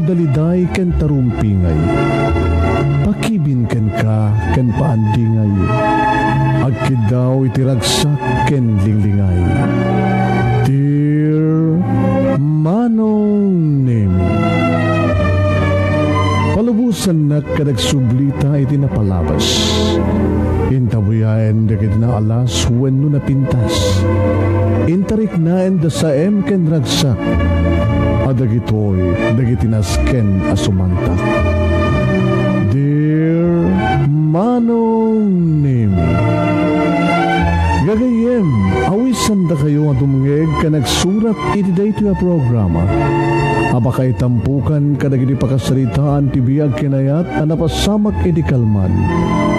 daliday ken tarumpingay. Pakibin ken ka ken paandingay. Agkid daw iti ragsak ken linglingay. Dear Manong Nemy, palubusan na kadagsublita iti napalabas. Intabuyaen dagiti na alas wenno na pintas. Intarik naen da saem ken ragsak. Adagitoy dagiti nasken asumantak. Dear Manong Nemy, gagayem awisan da kayo nga dumungeg ka nagsurat iti daytoy a programa. Abakay tampukan kadagiti pakasaritaan ti biag kinayat a napasamak iti kalman,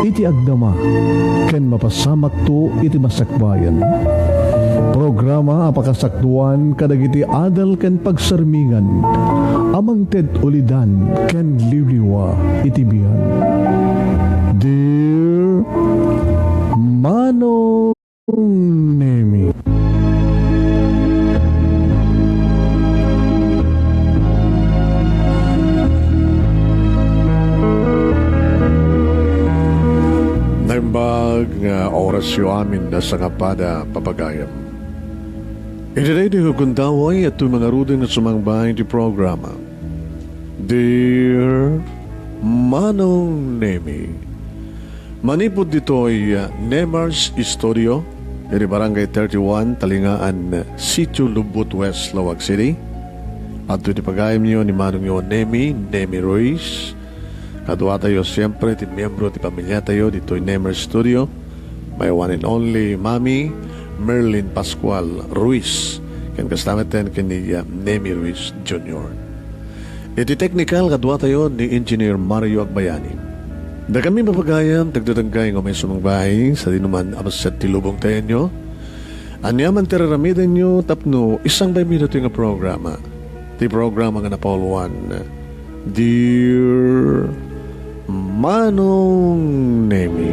iti agdama, ken mapasamak to iti masakbayan. Programa apakasaktuan kadagiti adal ken pagsarmingan, amang ted ulidan ken liwliwa iti biag. Dear Manong Nemy, naimbag nga orasyo amin na sa kapada papagayam. Itiday di kukundaway at mga rudeng at sumangbahay di programa. Dear Manong Nemy, manipod dito'y Nemars Studio, iti Barangay 31, Talingaan, Sitio Lubot West, Laoag City. At iti pagayam niyo ni Manong Nemy, Nemy Ruiz. Kadwa tayo siyempre, ti miyembro ti pamilya tayo dito'y Nemars Studio. My one and only Mami, Marilyn Pascual Ruiz. Ken kastameten ken ni Nemy Jr. Iti technical kadwa tayo ni Engineer Mario Agbayani. Da kami mapagayam tagdatagkay ng may sumangbahay sa dinuman abaset ti lubong tayo nyo. Anyaman tiraramiden nyo tapno isang 5 minuto yung programa. Ti programa nga na Paul 1. Dear Manong Nemy,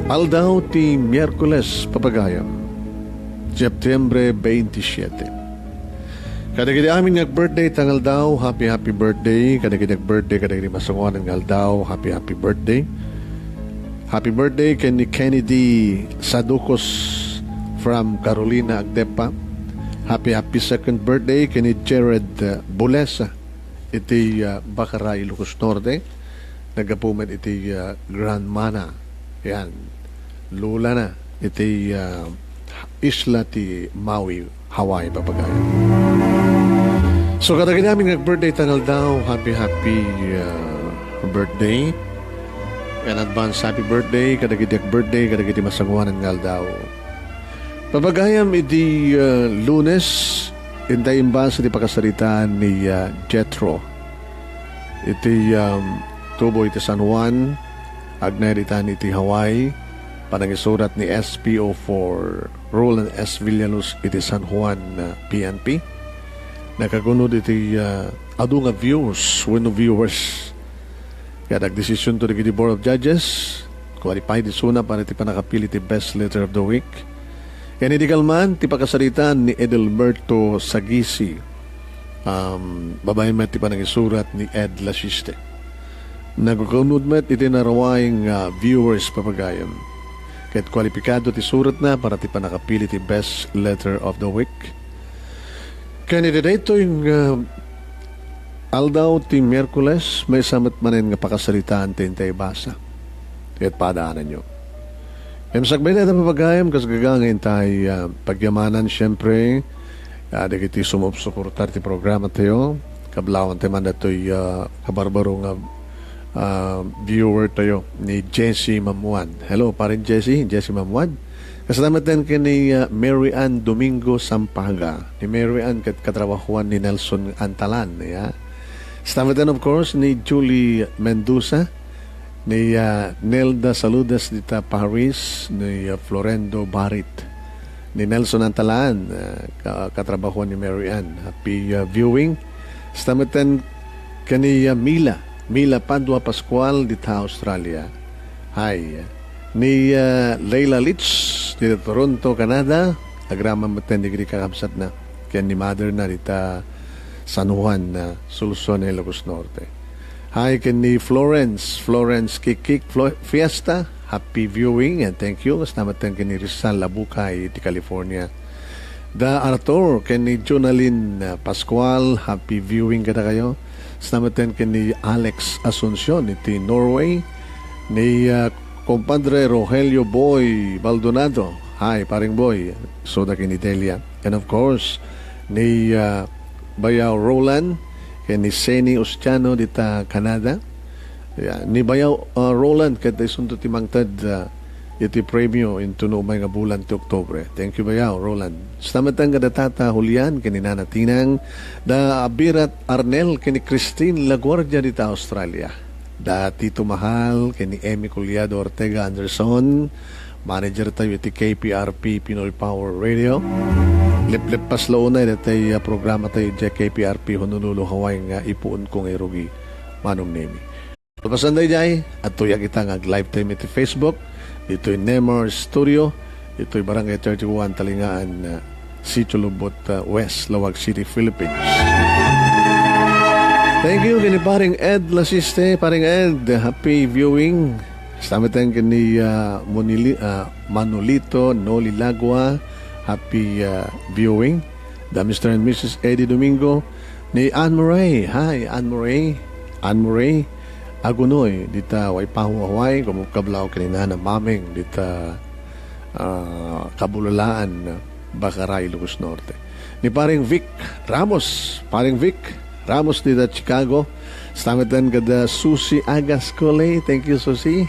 aldaw ti Miyerkules papagayam, Septembre 27. Kadagiti amin nga birthday tangal daw, happy birthday. Kadagiti birthday, kadagiti masunguan ng aldaw, happy birthday. Happy birthday kay ni Kennedy Saducos from Carolina, Agdepa. Happy second birthday kay ni Jared Bulesa, iti Bacara, Ilocos Norte. Nagapuman iti Grand Mana. Yan, lula na iti isla ti Maui, Hawaii papagaya. So kadagiti namin nag-birthday tangal daw, happy birthday. And advance happy birthday, kadagiti birthday, kadagiti masanguanan ngal daw. Papagayam iti Lunes, intay imbasa ti pakasaritaan ni Jetro. Iti tubo iti San Juan, agnayritan iti Hawaii, panangisurat ni SPO for Roland S. Villaluz iti San Juan PNP. Nakagunod iti adu nga viewers. Kaya nagdesisyon to the Board of Judges, qualified isuna para iti panakapili ti Best Letter of the Week. Yan iti kalman, ti pakasaritaan ni Edelberto Sagisi, babae met ti panangisurat ni Ed Lasiste. Nagkakunod met iti narawayang viewers papagayam. Kahit kwalipikado ti surat na para ti panakapili ti Best Letter of the Week. Kaya dito yung aldaw ti Miyerkules, may samat manin nga pakasalitaan ti intay basa. Kahit padaanan nyo. Emsagbay na ito papagayam, kas gagangin tayo pagyamanan siyempre. Dagiti sumupsukurtar ti programa tayo. Kablawan tayo man ito'y kabarbaro nga viewer tayo ni Jessie Mamuad. Hello, parin Jessie Mamuad. Kasalamat din kini Mary Ann Domingo Sampaga. Ni Mary Ann katrabahuan ni Nelson Antalan. Yeah? Kasalamat din of course ni Julie Mendoza, ni Nelda Saludas dita Paris, ni Florendo Barit, ni Nelson Antalan, katrabahuan ni Mary Ann. Happy viewing. Kasalamat din kini Mila Padua Pascual dita Australia. Hi. Ni Leila Litz dita Toronto, Canada. Agrama maten di kakabsat na. ken ni Mother na dita San Juan na Solucion, Ilocos Norte. Hi ken ni Florence Kikik Fiesta, happy viewing and thank you. Salamat ken ni Rizal Labukay di California. Da Arthur ken ni Jonalyn Pascual, happy viewing kada kayo. Salamat ken ni Alex Asuncion iti Norway. Ni compadre Rogelio Boy Baldonado, hi paring boy, soda ken Delia. And of course ni Bayaw Roland ken ni Seni Ostiano dita Canada. Ni Bayaw Roland ket isunto ti mangted iti premyo into no may nga bulan ti Oktubre. Thank you Bayaw Roland. Stamatan kada tata Julian ken ni Nana Tinang, da Abirat Arnel ken ni Christine Laguardia dita Australia. Da Tito Mahal ken ni Emmy Culiado Ortega Anderson, manager tayo iti KPRP Pinoy Power Radio. Lip pas launay datay programa tayo di KPRP Honolulu, Hawaii nga ipuon kong erugi Manong Nemy. Pasanday jay at tuya kita nga live time iti Facebook. Ito'y Nemar Studio. Ito'y Barangay 31 Talingaan, Sitio Lubot West, Laoag City, Philippines. Thank you kini paring Ed Lasiste, paring Ed, happy viewing. Salamat tayo kini Manolito Noli Lagua, happy viewing. Da Mr. and Mrs. Eddie Domingo, ni Anne Murray, hi Anne Murray, Agunoy, dita Waipahu, Hawaii, kumukablaw kanina na maming dita Kabulalaan, Bakaray, Ilocos Norte. Ni paring Vic Ramos dita Chicago. Stamatan kada Susi Agas Coley, thank you Susi.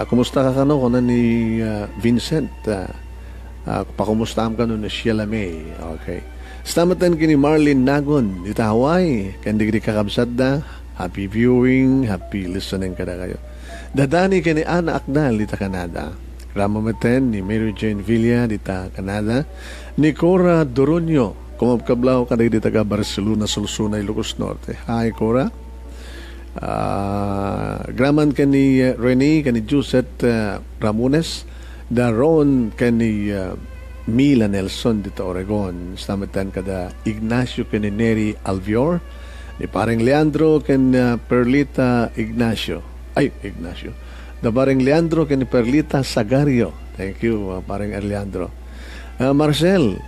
Kumusta ka kano ko na ni Vincent? Pakumustahan ka nun na Sheila May. Okay. Stamatan kini Marilyn Nagon dita Hawaii, kandigri kakabsat da. Happy viewing, happy listening kada kayo. Dadani kini Ana Akdal dita Canada. Ramamaten ni Mary Jane Villa dita Canada. Ni Cora Doronio, kumabkablaw kada dita ka Barcelona, Solsona, Ilocos Norte. Hi Cora. Graman kani Rene, kani Josette Ramones. Daron kani Mila Nelson dita Oregon. Stamatan kada Ignacio kani Neri Alvior. Ni paring Leandro ken Perlita Ignacio. Da paring Leandro ken Perlita Sagario. Thank you paring Leandro. Marcel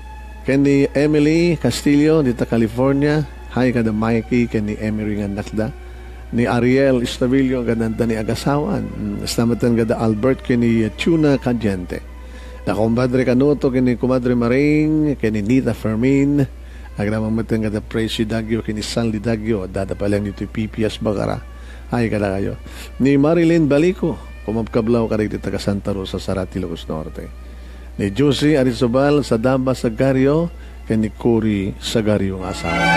ken ni Emily Castillo dita California. Hi kada Mikey ken ni Emery nga nakda. Ni Ariel Estavillo gananda ni agasawan. Stamatan kada Albert ken ni Tuna Cadiente. Da compadre Canuto ken ni comadre Maring ken ni Nita Fermin. Agramamatan kada Presi Dagyo kini Sanli Dagyo, dada pa lang dito PPS Bagara. Ay kada kayo. Ni Marilyn Balico, kumabkablaw kada dito taga Santa Rosa, Sarati, Ilocos Norte. Ni Josie Arizabal sa Damba Sagario, kini Cory Sagario ang asawa.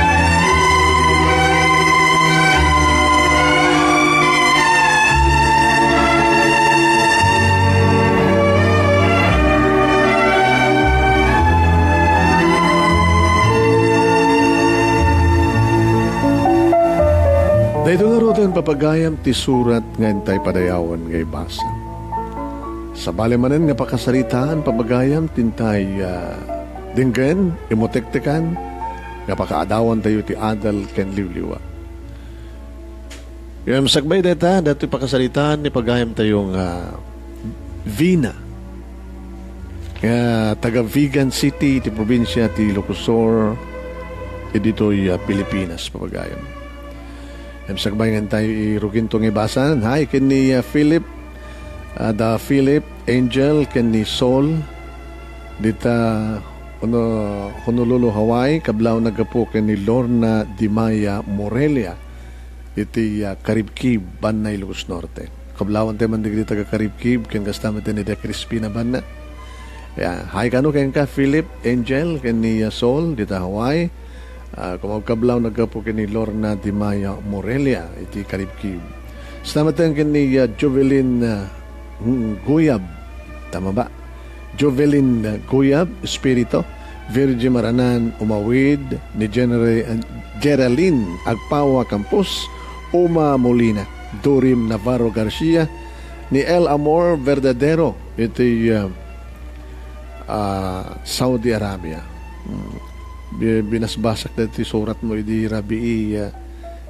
Dahito nga roto ang papagayam ti surat nga intay padayawan ngay basa. Sa balimanan nga pakasaritaan papagayam tintay dinggen, imutektekan, nga pakaadawan tayo ti adal ken liwliwa. Yung sagbay data, dati pakasaritaan ni pagayam tayong Vina. Taga Vigan City, ti probinsya ti Ilocos, dito'y Pilipinas papagayam. Sagbayan tayo irugin itong ibasan. Hi, ken ni Philip, Philip, Angel, ken ni Sol, dita Honolulu, Hawaii, kablaw nagapo ken ni Lorna Dimaya Morelia, iti Karibkib, Banna, Ilocos Norte. Kablawan tayo man dito taga Karibkib, ken kasama tayo ni De Crispina, Banna. Hi, kano ken ka, Philip, Angel, ken ni Sol, dita Hawaii. Kumagkablaw nagkapo kini Lorna Dimaya Morelia iti Karibkib. Stamatan kini Jovelyn Guyab, tama ba? Jovelyn Guyab Espirito, Virgin Maranan Umawid, ni Geraldine Agpawa Campos, Uma Molina, Dorim Navarro Garcia, ni El Amor Verdadero iti Saudi Arabia. binasbasak na ti surat mo, idi rabi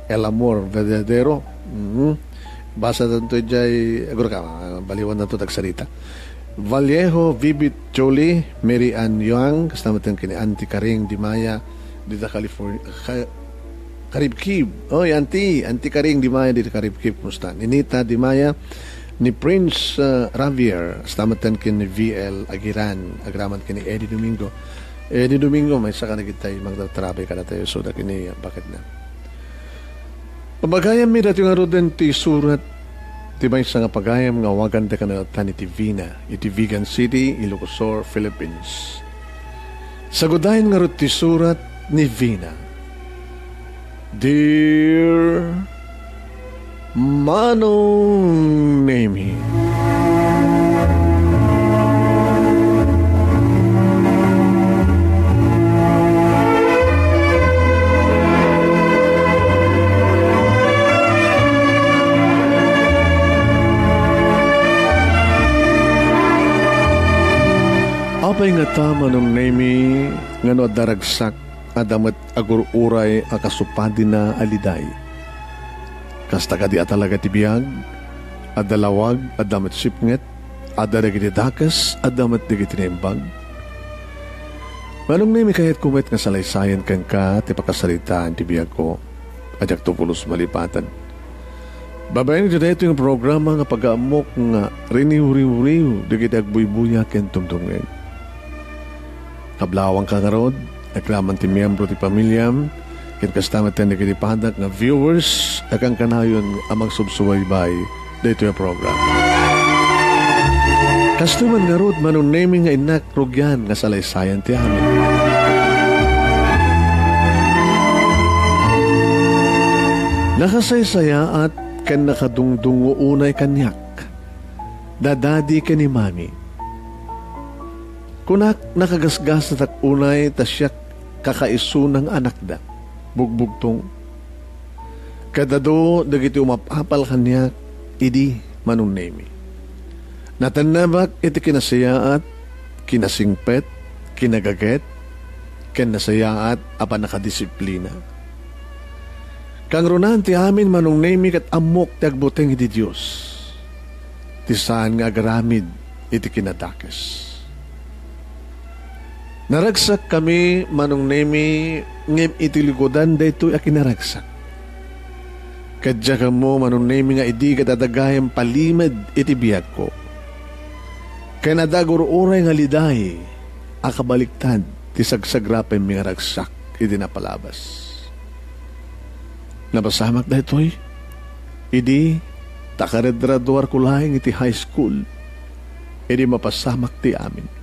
el amor verdadero. Basa tanto jay, aguro ka, baliwan na to tagsalita. Vallejo, Vibit Jolie, Mary Ann Young, kasama tayo kini Auntie Karing Dimaya, dito California, Karibkib. Oy, Auntie Karing Dimaya, dito Karibkib, musta? Ninita Dimaya, ni Prince Ravier, kasama tayo kini VL Agiran, agraman kini Eddie Domingo. Eddie Domingo, may saka na kita magtatrabe ka na tayo, so da kini, bakit na? Pabagayam mi dati nga roden ti surat ti may nga pagayam nga wagan da ka na tani ti Vina, iti Vegan City, Ilocos, Philippines. Sagudahin nga rod ti surat ni Vina. Dear Manong Nemy, apay nga ta Manong Nemy nga no daragsak adamat agururay akasupadi na aliday. Kasta ka di atalaga tibiyag, adalawag adamat sipnget, adaragiti dakas adamat digiti nembag. Manong Nemy kahit kumit nga salaysayan kang ka ti pakasalitaan tibiyag ko, ajak tupulos malipatan. Babayin dito ito yung programa nga pag-aamok nga riniw-riw-riw digiti agbuy-buya ken tumtungen. Kablawang kangarod, aklaman ti miyembro ti pamilyam, ken kastama ti nagitipadak nga viewers, akang kanayon amang subsubaybay dito yung program. Kastuman nga rod, Manong Nemy nga inak rugyan nga salaysayan ti amin. Nakasaysaya at ken nakadungdungo unay kanyak, dadadi ken ni mami. Kunak nakagasgas na takunay tasyak kakaiso ng anak da. Bugbugtong. Kadado dagiti umapapal kanya idi Manong Nemy. Natanabak iti kinasayaat, kinasingpet, kinagaget, kinasayaat apan nakadisiplina. Kang runan ti amin Manong Nemy kat amok ti agbuteng iti Diyos. Ti saan nga agaramid iti kinadakes. Naragsak kami, Manong Nemy, ngem itilikodan da ito'y akinaragsak. Kadya ka mo, Manong Nemy, nga idi katadagayang palimad iti biyag ko. Kaya nadagur-uray nga liday, akabaliktad, ti sagsagrapen mga ragsak, iti napalabas. Napasamak da ito'y, idi, takaredraduar ko lahing iti high school, idi mapasamak ti amin.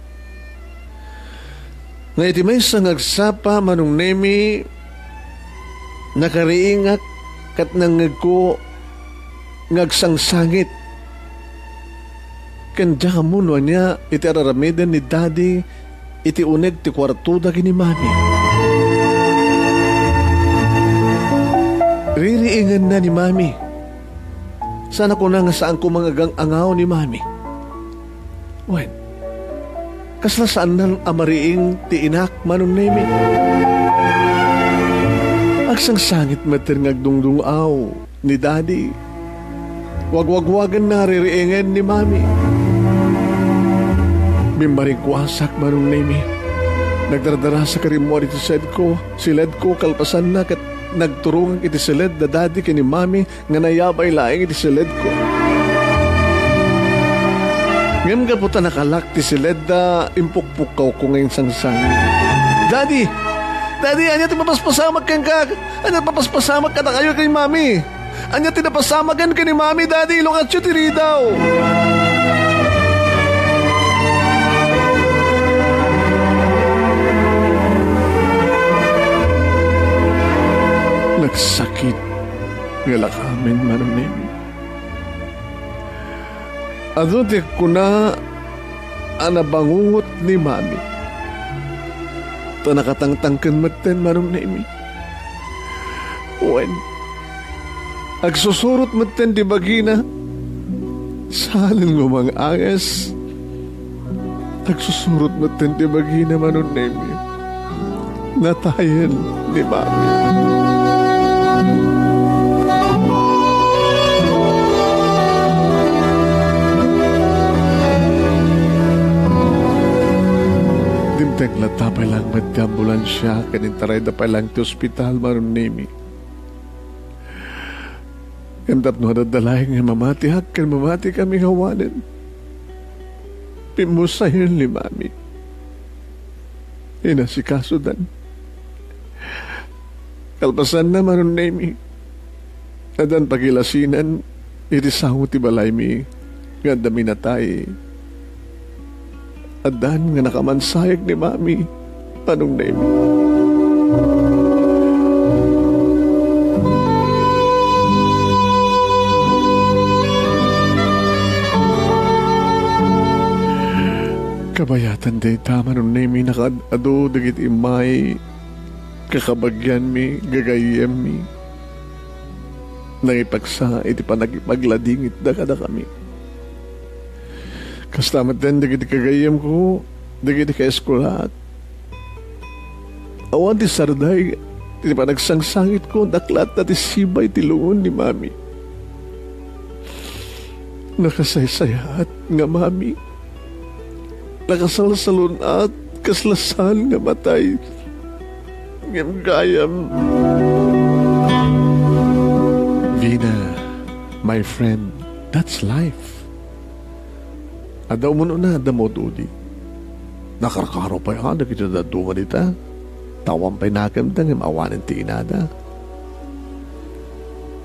Nga iti may sangagsapa Manong Nemy nakariingak kat nangag ko ngagsangsangit. Kandya ka muno niya iti araramidan ni Daddy iti uneg ti kwartuda kini Mami. Ririingan na ni Mami. Sana ko na nga saan ko mga angaw ni Mami. When? Kaslasaan ng amariing ti inak Manong Nemy. Agsang sangit mater ngagdungdungaw ni Daddy. Wagwagwagan na ririingan ni Mami. Bimbaring kuwasak Manong Nemy. Nagdardara sa karimwari ti siled ko kalpasan na kat nagturungan iti siled da Daddy kini Mami nga nayabay laing iti siled ko. Ngayon ka po ta nakalak ti siled da impukpukaw ko ngayong sangsang. Daddy, anya ti papaspasamag kang ka. Anya papaspasamag ka na kayo kay Mami. Anya ti napasamagan ka ni Mami, Daddy. Ilocos ti ridaw. Nagsakit nga lakamin Manong Nemy. Ado di ko na anabangungot ni Mami. Ito nakatangtangkan maten Manong Nemy. When agsusurot maten di bagina, salin mo mga angas. Agsusurot maten di bagina Manong Nemy. natayan ni Mami. Dimteng lata pa lang ambulansya kanintaray da pa lang ti ospital Manong Nemy. Kandap no nadalay nga mamati kan mamati kami hawanin. Pimusayin ni Mami. Inasikaso dan. Kalpasan na Manong Nemy. Adan pagilasinan irisango ti balay mi nga dami natay. Adan nga nakamansayag ni Mami Manong Nemy. Kabayatan day tama Manong Nemy nakadado dagit imay kakabagyan mi gagayem mi nangipagsa iti panagipagladingit da kada kami kastamat din dagit kagayem ko dagit ka eskulat awan ti sarday iti panagsangsangit ko daklat na ti sibay ti luon ni Mami nakasaysayat nga Mami nakasalsalon at kaslasan nga matay ngem gayam. Vina, my friend, that's life. Adaw mo na damo dudi. Nakarakaro pa yan, nakita na duman ita. Tawang pa'y nakamdang ngem awanin ti inada.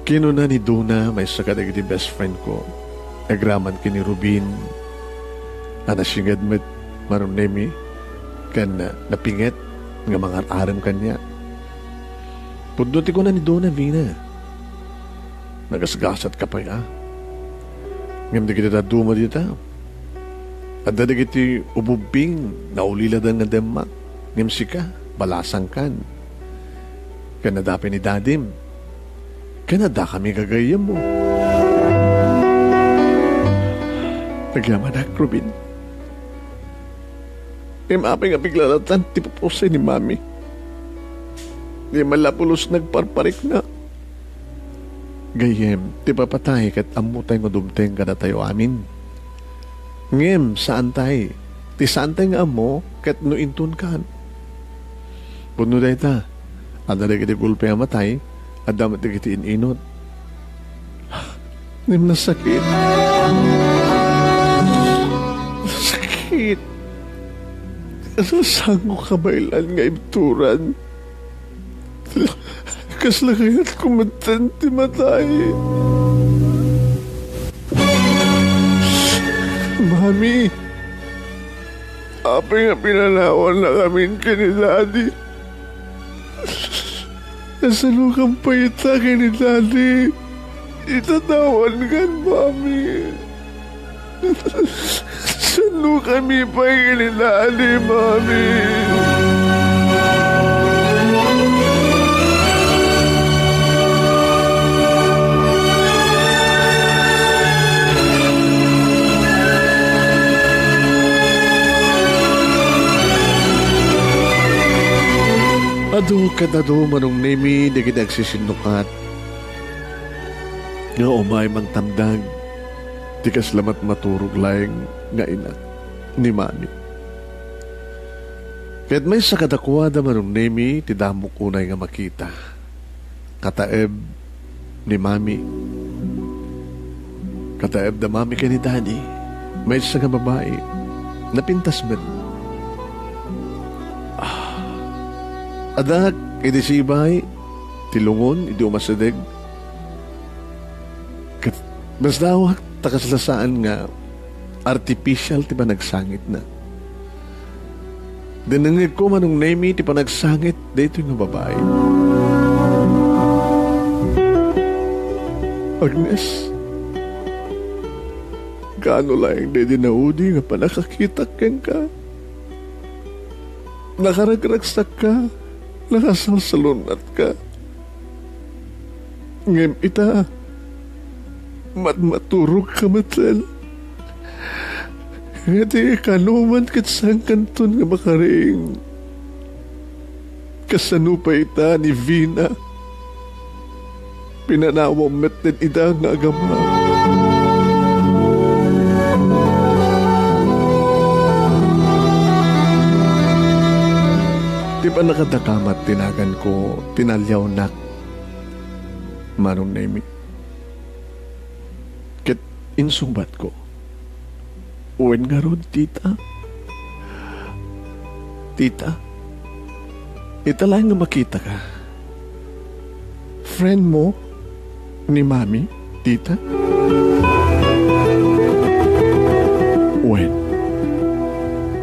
Kino na ni Duna, may sakadag iti best friend ko. Agraman kini Rubin. Anasingad met Manong Nemy kan napinget nga mga aram kanya. Pudnuti ko na ni Dona Vina. Nagasgasat ka pa ya. Ngam di kita duma dita. At dadag iti ububing na uliladan nga demak. Ngam sika, balasang kan. Kanadapi ni Dadim. Kanada kami gagayam mo. Nagyaman ak, Rubin. Imaping apiglalatan, ti pupusay ni Mami. Di malapulos nagparparik na. Gayem, ti papatay kat amutay nga dumteng kada tayo amin. Ngem, saan tay? Ti saan tay nga amo, kat no intun kan. Puno day ta, ada day kiti gulpe amatay, adamat day kiti ininot. Ngem nasakit. Nasakit. Kasasang ko kabaylan nga ibturan. Kaslakayat kumatan ti matay. Mami, apay nga pinanawan na kami ni Daddy. Nasalukang pa ita ni Daddy. Itatawan kan, Mami. Saan kami pa ilinali, Mami? Ado kadado Manong Nemy di kita nagsisinukat. Nga umay mang tamdag di kaslamat maturog laing nga ina ni Mami. Kaya't may sakadakwada Manong Nemy ti damok unay nga makita. Kataeb ni Mami. Kataeb da Mami ka ni Daddy. May isa nga babae. Napintas man. Adak, iti sibay, tilungon, iti umasadeg. Mas dawak, takaslasaan nga, artificial, ti pa nagsangit na. Dinangig ko Manong Nemy, ti pa nagsangit, dito yung babae. Agnes, gaano lang di naudi nga pa nakakita keng ka. Nakaragragsak ka. Nakasalsalunat ka. Ngem ita, maturog ka matal. Ngati kanuman kat sang kanton nga makaring. Kasano pa ita ni Vina. Pinanawang metten ida nga agama. Di ba nakadakamat tinagan ko, tinalyaw nak, Manong Nemy. Ket insumbat ko, uwen nga ron, tita. Tita, italay nga makita ka. Friend mo ni Mami, tita?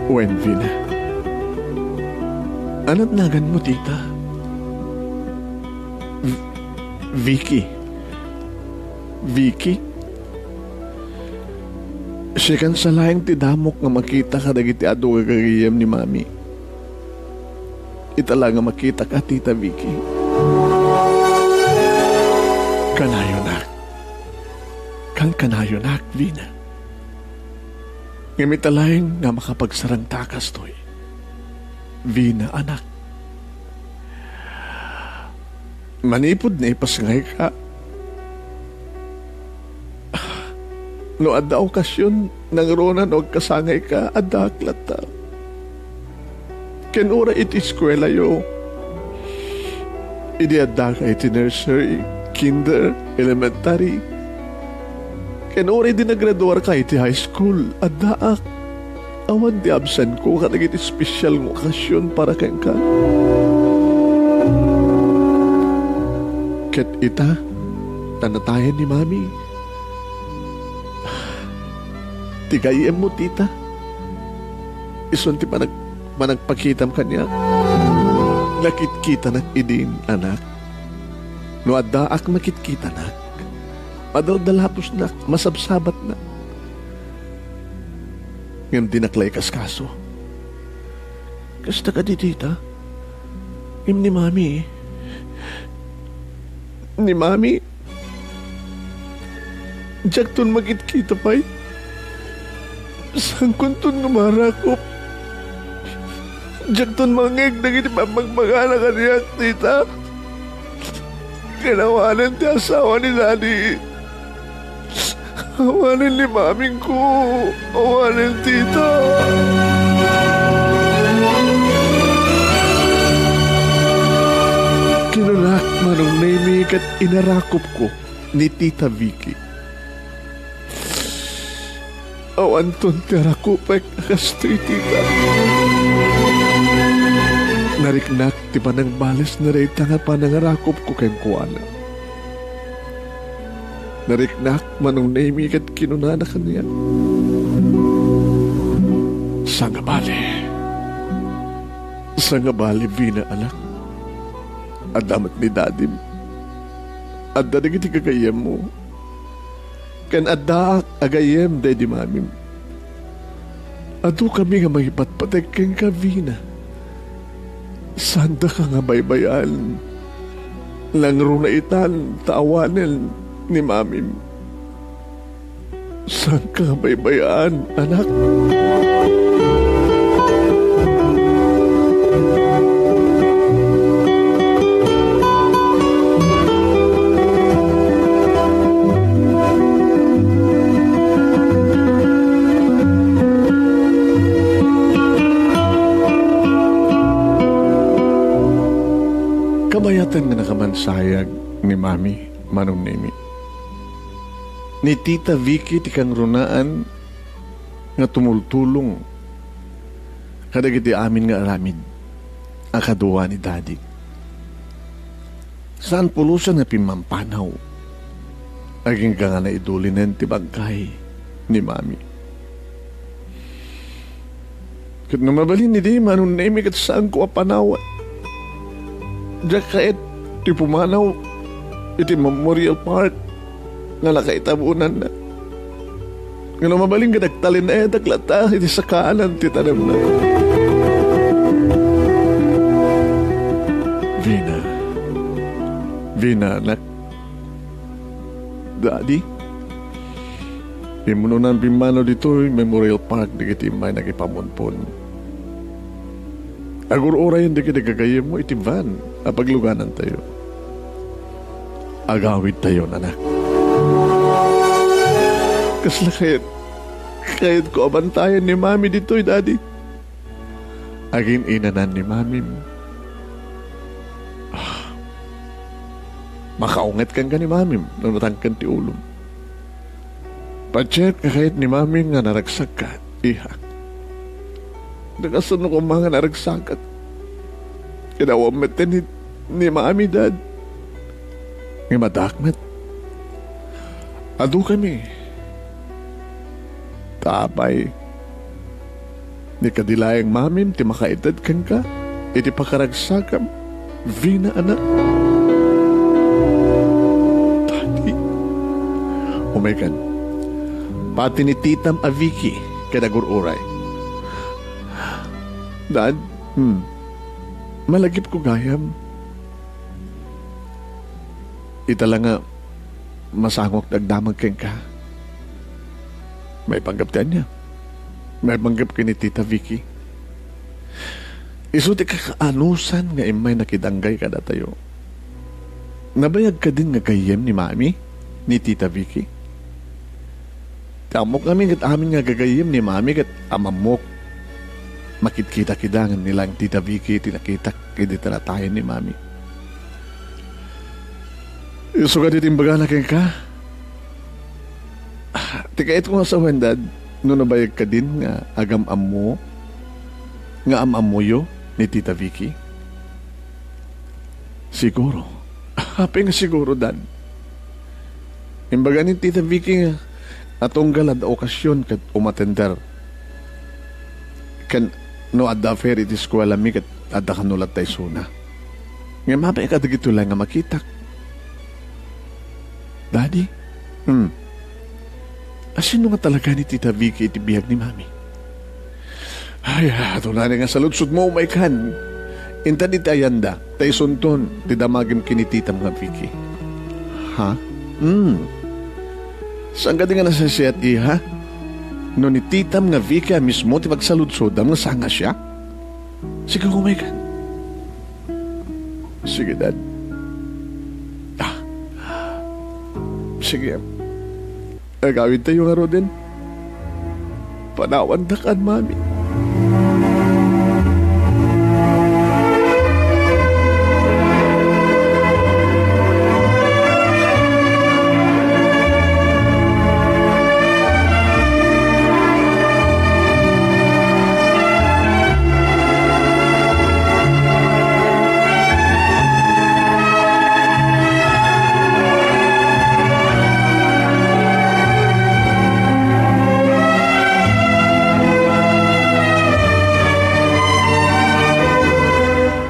Uwen, Vina. Anong nagan mo, tita? Vicky. Siya kan sa laing tidamok nga makita ka dagiti ado gagayam ni Mami. Itala nga makita ka, tita Vicky. Kanayo nak, Vina. Ngamitalaing nga makapagsarang takas to'y. Vina, anak. Manipod na ipasangay ka. No adda okasyon nang ronan o kasangay ka, adda aklata. Kenura iti eskwela yo. Idi adda ka iti nursery, kinder, elementary. Kenura di nagraduar ka iti high school, adda ak. Awan di absent ko ka iti special ng okasyon para kang ka. Ket ita, tanatayan ni Mami. Tigayem mo, tita. Isun ti managpakitam kanya. Nakit-kita nak idin, anak. No adda ak makit-kita nak. Madaldalapos nak, masabsabat nak. Ngayon dinaklay kas kaso. Kasta ka di, tita. Ngayon ni Mami. Ni Mami. Diyak ton magit-kita pa'y. Saan kun ton numarakop. Diyak ton mangig na ginipamagmagana ka niya, tita. Kinawanan ti asawa ni Daddy. Awanin ni Maming ko. Awanin, tita. Kinulak Manong Nemy kat inarakop ko ni Tita Vicky. Awan ton tiarakupek kastoy, tita. Nariknak ti panang balis na reyta nga panangarakop ko kayong kuwana. Nariknak Manong Nemy kat kinunana kaniya. Sangabali, Vina, anak. Adamat ni Dadim. Adda na giti kagayem mo. Kan adda agayem, Daddy Mamim. Ado kami nga magipatpatek keng ka, Vina. Sanda ka nga baybayan. Langro na itan, taawanan ni Mamim. Saan ka baybayaan, anak? Kabayatan na nakamansayag ni Mami, Manong Nemy. Ni Tita Vicky ti kang runaan nga tumultulong kadagiti amin nga aramid ang kaduwa ni Daddy. Saan pulusan na pimampanaw aging nga na idulinen ti bangkay ni Mami. Kat namabalin ni di Manong Nemy kat saan ko apanawan. Diyak kaet ti pumanaw iti Memorial Park nga nakaitabunan na. Nga mabaling ka nagtalin na daklata iti sakaanan ti tanam na. Vina, anak. Daddy, imuno ng bimano dito Memorial Park di kiti may nagipamunpon. Agur-ura yung di kinagagayim mo, iti van, apagluganan tayo. Agawid tayo, nanak. Kasla kahit ko abantayan ni mami dito'y, daddy. Agin inanan ni mami mo. Makaunget kang ka ni mami mo, nung natangkan ti ulong. Pacheck ka kahit ni mami nga naragsak ka, iha. Nakasunod ko mga naragsakat. Kinawam matin ni mami, dad. Nga madakmat. Ado kami. Tapay. Ni kadilayang mamim, ti makaedad kang ka. Iti pakaragsakam. Vina, anak. Tati. Umekan. Pati ni Titam Aviki, kadagururay. Dad, malagip ko gayam. Itala nga, masangok nagdamag kang ka. May panggaptan niya. May panggap ka ni Tita Vicky. Isuti ka kaanusan nga imay nakidanggay ka na tayo. Nabayag ka din nga kayem ni Mami, ni Tita Vicky. Tamok kami kat amin nga gagayem ni Mami kat amamok. Makikita-kidangan nilang Tita Vicky tinakita kidita na tayo ni Mami. Suga di timbaga na ka. Tikait ko nga sa wendad, no nabayag ka din nga agam-am mo, nga am-amuyo ni Tita Vicky. Siguro. Happy nga siguro, Dad. Imbaga ni Tita Vicky nga atong galad okasyon kat umatender. Kan no adda fair iti eskwela mi kat adda kanulat tayo suna. Nga mapay ka dagito lang nga makitak. Daddy? Asino nga talaga ni Tita Vicky iti bihag ni Mami? Ay, ato na nga sa lutsod mo, may kan. Inta di tayanda, tayo sunton, di damagim kinititam nga Vicky. Ha? Saan ka di nga nasasiyat iha? No ni Titam nga Vicky mismo ti pagsaludsod, ang nasanga siya? Sige, may kan. Sige, Dad. Sige. Agawin tayo nga din. Panawan na kan, Mami.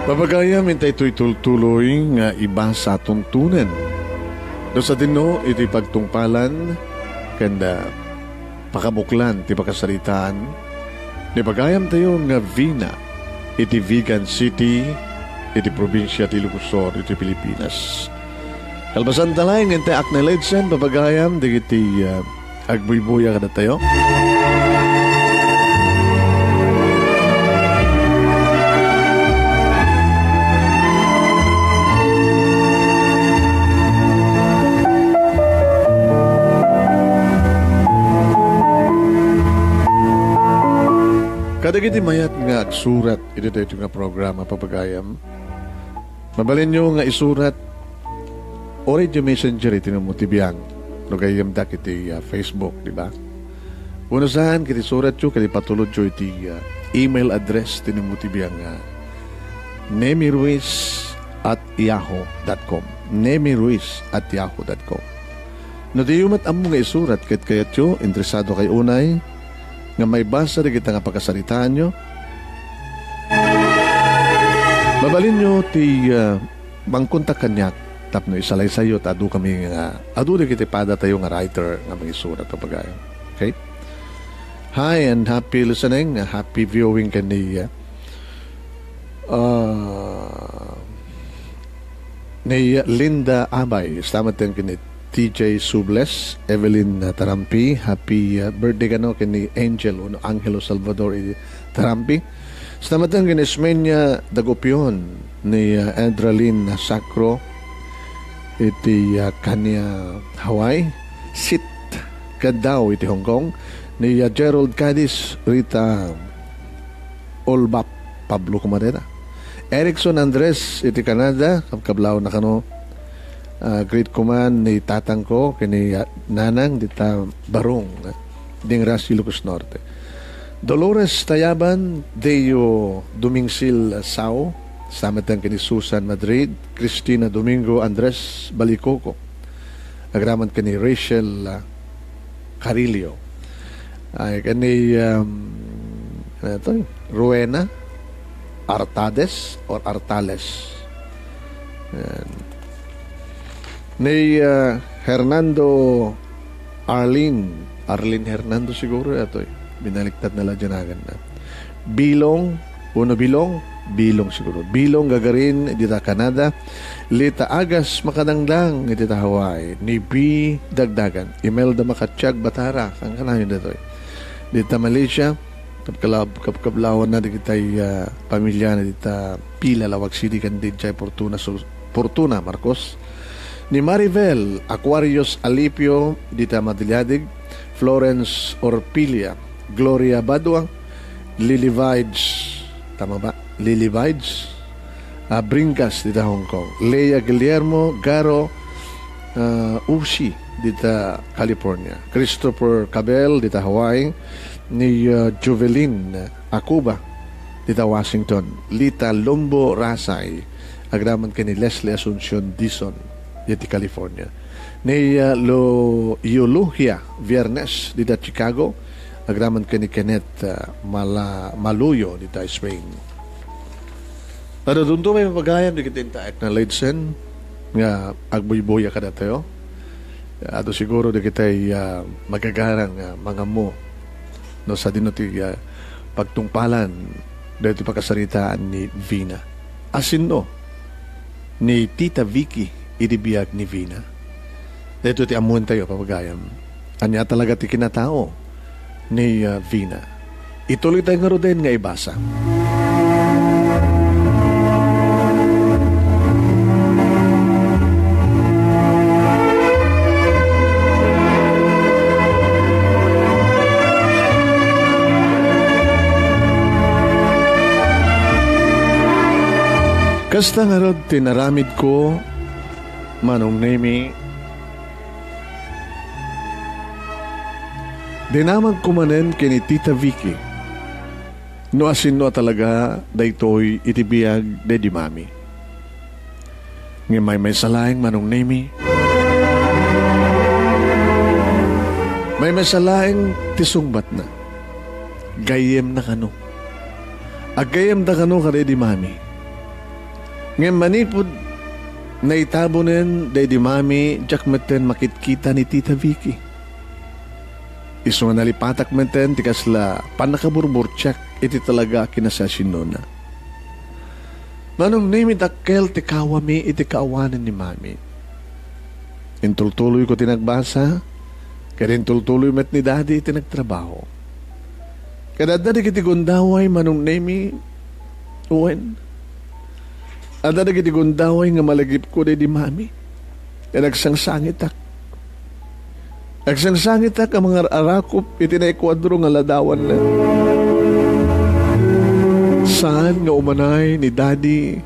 Papagayam intay ito'y tultuloy nga iba sa tuntunan. No sa dino, ito'y pagtungpalan, kanda pakabuklan, ti pakasaritaan. Ni pagayam tayo nga Vina, iti Vegan City, iti probinsya ti Ilocos, iti Pilipinas. Kalbasan talay, ngintay aknaledsen, papagayam, di iti agbuybuya ka na tayo. Kadagiti mayat nga agsurat iti ito nga programa papagayam. Mabalin nyo nga isurat oray di messenger iti nga mutibiyang no gayam da kiti Facebook, di ba? Una saan kiti surat nyo kiti patulod nyo iti email address iti nga mutibiyang nemiruiz@yahoo.com nemiruiz@yahoo.com. No di yumat amo nga isurat kat kayat nyo interesado kay unay nga may basa rin kita nga pagkasalitaan nyo. Mabalin nyo ti bangkontak kanyak tapno isalay sayo adu kami nga adu rin kita pada tayo nga writer nga mga isurat o pagayon. Okay? Hi and happy listening, happy viewing kani ni Linda Abay. Salamat din kini TJ Subles, Evelyn Tarampi, happy birthday kano kini Angelo Salvador Tarampi. Sinamatang ginismenya dagopyon ni Andralyn Sacro iti kanya Hawaii. Sit Kadaw iti Hong Kong ni Gerald Cadiz Rita Olbap Pablo Kumarera. Erickson Andres iti Canada kablaw na kano. Great command ni tatang ko kini nanang dita Barong ding Ras Ilocos Norte. Dolores Tayaban Deo Dumingsil Sao samatang kini Susan Madrid. Cristina Domingo Andres Balicoco agraman kini Rachel Carillo ay kani Rowena Artades or Artales ni Hernando Arlene Hernando siguro ito binaliktad na dyan na Bilong siguro Bilong Gagarin dita Canada. Lita Agas Makadangdang dita Hawaii. Ni B Dagdagan Imelda Makatsyag Batara ang kanayon dito dita Malaysia. Kapkablawan na ditay pamilya na dita Pila Laoag City kan Dijay Fortuna Marcos. Ni Maribel Aquarius Alipio dita Madiladig. Florence Orpilia Gloria Badua Lily Vides tama ba? Lily Vides Bringas dita Hong Kong. Leia Guillermo Garo Ushi dita California. Christopher Cabel dita Hawaii. Ni Jovelyn Akuba dita Washington. Lita Lombo Rasay agraman kay ni Leslie Asuncion Dison dita California. Ni Yuluhia Viernes dita Chicago agraman kay ni Kenneth Maluyo dita Spain. Pero doon may mapagayan di kita intaak na Leidsen nga agbuybuya ka datayo. Ato siguro di kita magagarang mga mo no sa dinuti pagtungpalan dito pagkasaritaan ni Vina. Asin no ni Tita Vicky idibiyag ni Vina. Dito ti amuan tayo papagayam. Anya talaga ti kinatao ni Vina. Ituloy tayo nga roden nga ibasa. Kasta nga rod tinaramid ko Manong Nemy dinamag kumanen kini Tita Vicky no asin no talaga daytoy itibiyag dedi mami nga may salaing Manong Nemy may salaing tisungbat na gayem na kano agayem da kano ka dedi mami ngayon manipod na itabonin day di mami jak meten makitkita ni Tita Vicky. Iso nga nalipatak meten tikasla panakaburbur-tsak iti talaga kinasasin na. Manong Nemy dakkel tikawami iti kaawanan ni mami. Intultuloy ko tinagbasa kaya intultuloy met ni daddy iti nagtrabaho. Kadadada kiti gundaway Manong Nemy uwen. Ada na kiti gundaway nga malagip ko di mami. E nagsangsangitak. Nagsangsangitak ang mga arakop iti na Ecuador nga ladawan na. Saan nga umanay ni daddy?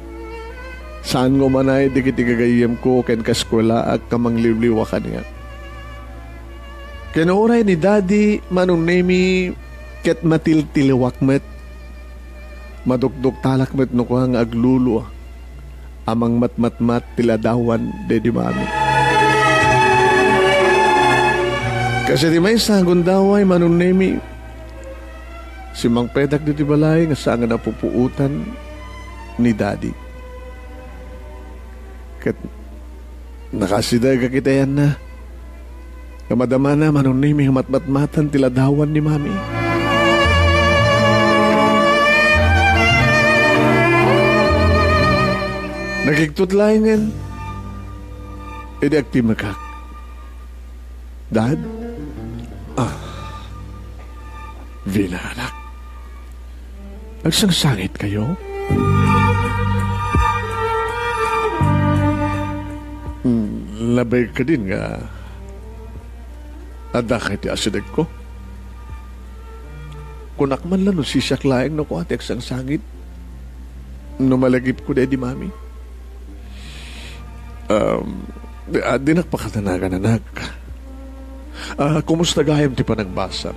Saan nga umanay di kiti gagayem ko ken kaskwela at kamang liwliwa ka niya? Kinuuray ni daddy Manong Nemy ket matiltiliwak met. Madukduk talak met no kuhang aglulu amang matmatmat tiladawan dedi mami. Kasi di may sa gundaway Manong Nemy si Mang Pedak diti balay nga saan nga napupuutan ni daddy. Kat nakasidag kita yan na kamadama na Manong Nemy matmatmatan tiladawan ni mami. Nagigtutlayan edi akti makak. Dad? Vina anak. Agsangsangit kayo? Labay ka din nga. Ada kay ti asidag ko. Kunak man lang no sisyak laeng no ko ati agsangsangit. Numalagip ko di mami. Di nakpakatanagan anak. Kumusta gayam ti panagbasam?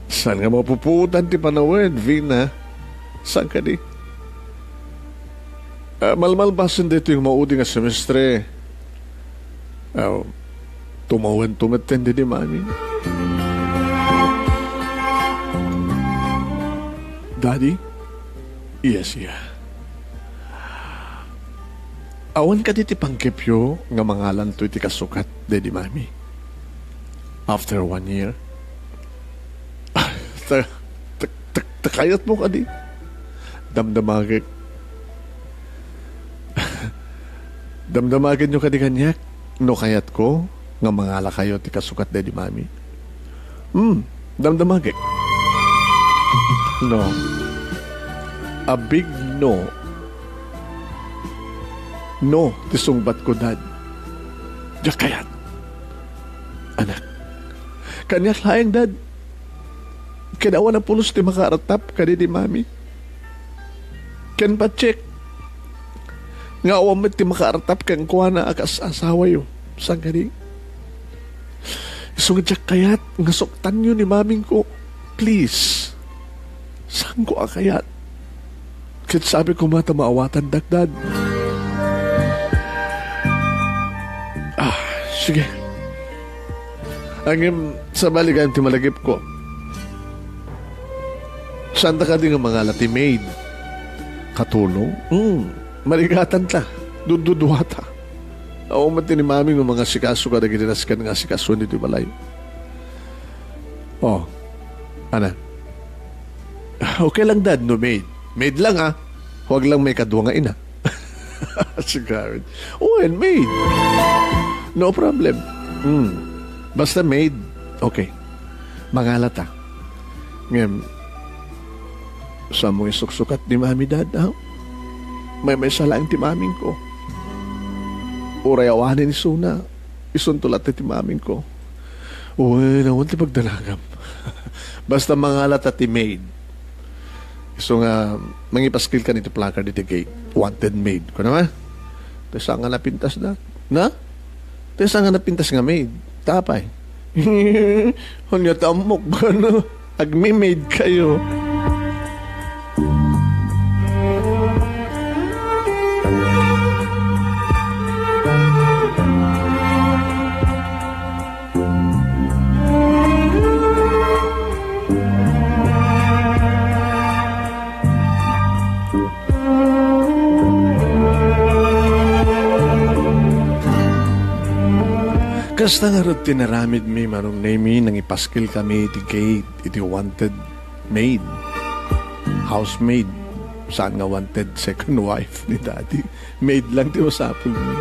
Saan nga mapuputan ti panawin, Vina? Saan ka di? Malmalbasan dito yung maudi nga semestre. Tumawan tumaten di mami. Daddy? Yes, yeah. Awan ka diti pangkepyo nga mangalan to iti kasukat di mami. After 1 year. Takayat mo ka di. Damdamagin. Damdamagin nyo ka di kanyak. No kayat ko nga mangala kayo ti kasukat di mami. Damdamagin. No. A big no. No, ti sungbat ko dad. Diyak kayat. Anak. Kanyak laeng dad. Kinawa na pulos ti makaratap ka di mami. Ken pa check. Nga awamit ti makaratap kang kuha na asawa yo. Saan ka di? Isungit siya kayat. Nga soktan yun ni maming ko. Please. Saan ko akayat? Kit sabi ko mata maawatan dagdad. Sige. Ang sa balikan ti malagip ko. Santa ka din ang mga lati maid. Katulong? Marigatan ta. Dududuhata. Ako mati ni mami ng mga sikaso ka na ginaskan nga sikaso nito balay. Oh. Ana. Okay lang dad, no maid. Maid lang ha. Huwag lang may kadwa nga ina. Sigawin. Oh, and maid. No problem. Basta maid. Okay. Mangalat ha. Ngayon, sa mong isuksukat ni mami dad, ha? May salang ti maming ko. Urayawanin ni Suna. Isuntulat ti maming ko. Uy, nawan ti pagdalagam. Basta mangalat at ti maid. So nga, mangipaskil ka nito placard iti gate. Wanted maid. Kung naman? Tesa nga napintas na. Na? Tesa nga napintas nga maid. Tapay. Hunya tamok ba no? Agmi-maid kayo. Kasta nga rin tinaramid mi Manong Nemy nang ipaskil kami iti gate iti wanted maid. Housemaid. Saan nga wanted second wife ni daddy. Maid lang ti usapol mi.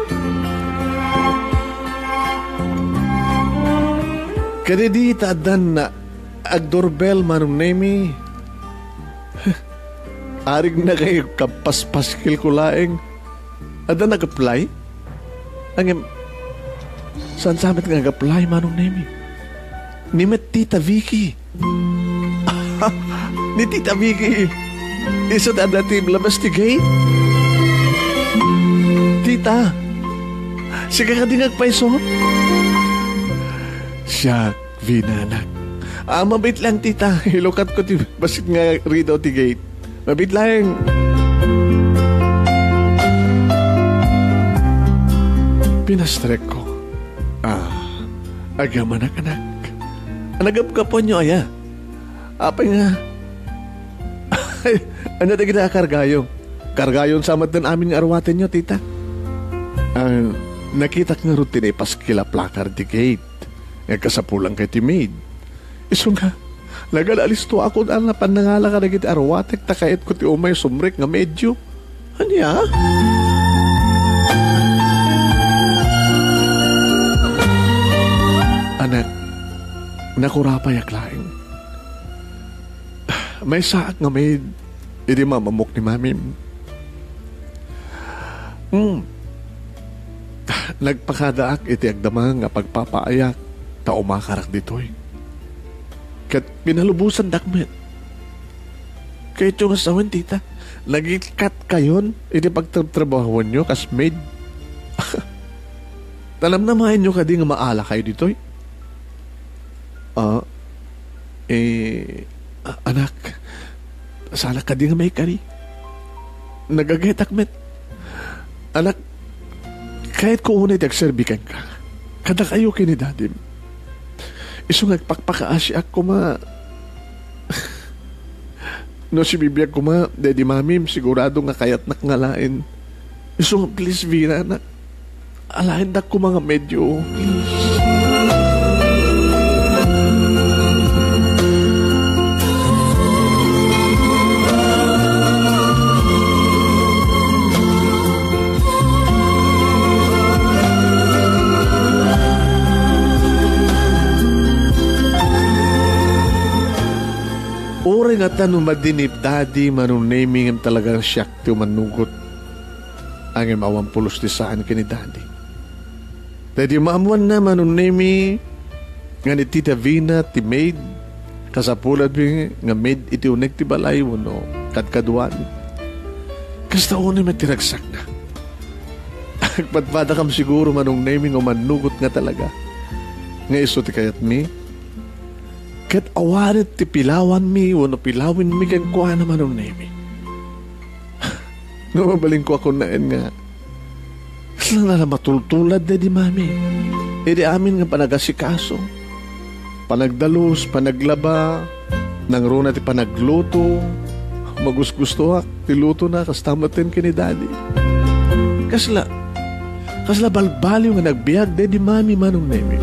Kaya di itadan na agdoorbell Manong Nemy. Arig na kayo kapaspaskil ko laeng. Ada nag-apply? Ang saan sabat nga nag-apply, Manong Nemy? Ni Tita Vicky. Ni Tita Vicky. Isa na natin labas ti gate. Tita, sige ka din nagpaiso. Siya, Vina, anak. Mabait lang, tita. Hilukat ko ti basit nga rido ti gate. Mabait lang. Pinastrek ko. Agaman anak. Nagapkapon nyo, aya. Apay nga. Ano na kita kargayong? Kargayong samat din amin nga arwatin nyo, tita. Nakita nga rutin ay paskila placard di gate. Kasapulang kay ti maid. Iso nga, nagalalis to ako na panangala ka na kita arwatek takait ko ti umay sumrek nga medyo. Anya? Anak, nakurapay aklaing. may saak nga may hindi mamamok ni mami. Nagpakadaak iti agdamang nga pagpapaayak ta umakarak ditoy. Kat pinalubusan dakmet. Kahit yung asawan, tita, nagikat kayon iti pagtatrabaho nyo kas maid. Talam naman nyo kadi nga maala kayo ditoy. Anak, sana kadi nga may kari. Nagagetakmet. Anak, kahit ko unay tagserbikan ka, kada kayo kinidadim. Iso nagpakpakaasi ako no si bibiyag ko daddy mamim, sigurado nga kayat nakngalain. Iso nga please Vina, na alahin dak ko mga medyo, please. Uri nga tanong madinip, Daddy, Manong Nemy ng talagang siyak ti manugot ang imawang pulos ti saan kini Daddy. Daddy, maamuan na Manong Nemy nga ni Tita Vina, ti maid, kasapulad nga maid iti unek ti balay mo, no, kadkaduan. Kasta unay matiragsak na. Agpadpada kam siguro Manong Nemy nga manugot nga talaga. Nga iso ti kayat mi, kat awarit ti pilawan mi, wano pilawin mi kan kuha naman ng Nemy. Namabaling ko ako naen nga. Sila na matultulad na di mami. Edi amin nga panagasikaso. Panagdalos, panaglaba, nang runa ti panagluto. Magusgusto hak, tiluto na, kastamatin kini Daddy. Kasla balbaliw nga nagbiag, di mami Manong Nemy.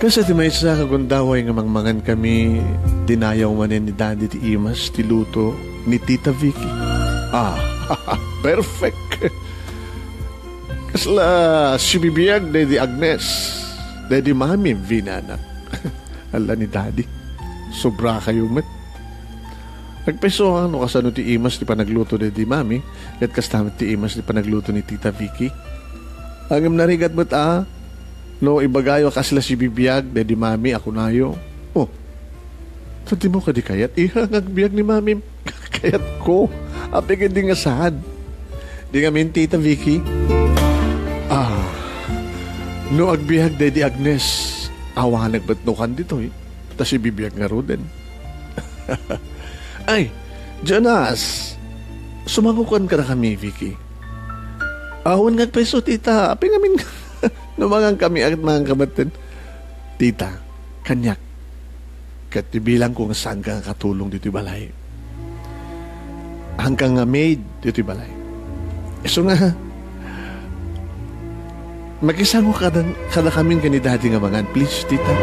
Kasi ti may isa kagundaway nga mangmangan kami, dinayaw manin ni Daddy ti Imas, ti luto ni Tita Vicky. Perfect! Kasla si bibiyag, Daddy Agnes, Daddy Mami, Vina na. Ala ni Daddy, sobra kayo met. Nagpeso no kasano ti Imas, ti panagluto Daddy Mami, at kastamit ti Imas, ti panagluto ni Tita Vicky. Hanggang narigat mo't no, ibagayo kasla si bibiyag, Daddy Mami, ako nayo. Oh, sati mo ka di kayat? Ngagbiag ni Mami, kayat ko. Apik hindi nga saan. Di nga min, Tita Vicky. No, agbiag, Daddy Agnes. Awa nagbatnukan dito eh. Ta si bibiyag nga roden. Ay, Jonas, sumangukan ka na kami, Vicky. Awan ngagpeso, tita. Apik ngamin numangang kami at mga kamatin. Tita, kanyak, katibilang kung saan ka katulong dito balay. Hanggang nga maid dito balay. So nga, makisango kada kaming kani Daddy nga mga, please, tita.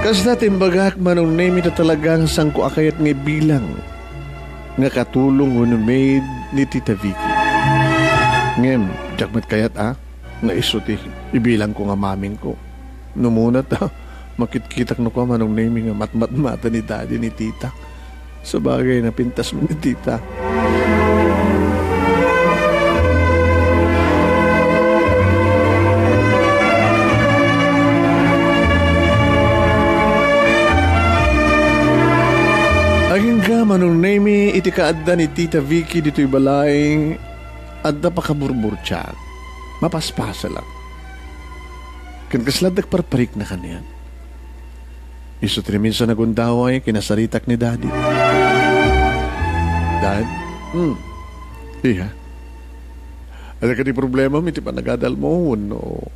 Kas natin bagak Manong Nemy na talagang sangko akayat nga bilang nga katulong o maid ni Tita Vicky. Ngem, jakmat kayat nga isuti, ibilang ko nga maming ko. Numunat makitkitak no ko Manong Nemy nga matmat-mata ni Daddy ni Tita. Sa bagay na pintas mo ni Tita. Aging ka, Manong Nemy, iti kaadda ni Tita Vicky dito'y balay, adda pa kaburburtsak. Mapaspasa lang. Kan kasladag parparik na kaniyan. Isutrimin sa nagundaway, kinasaritak ni Daddy. Dad? Iya. Ada ka di problema, iti pa nagadal mo, no?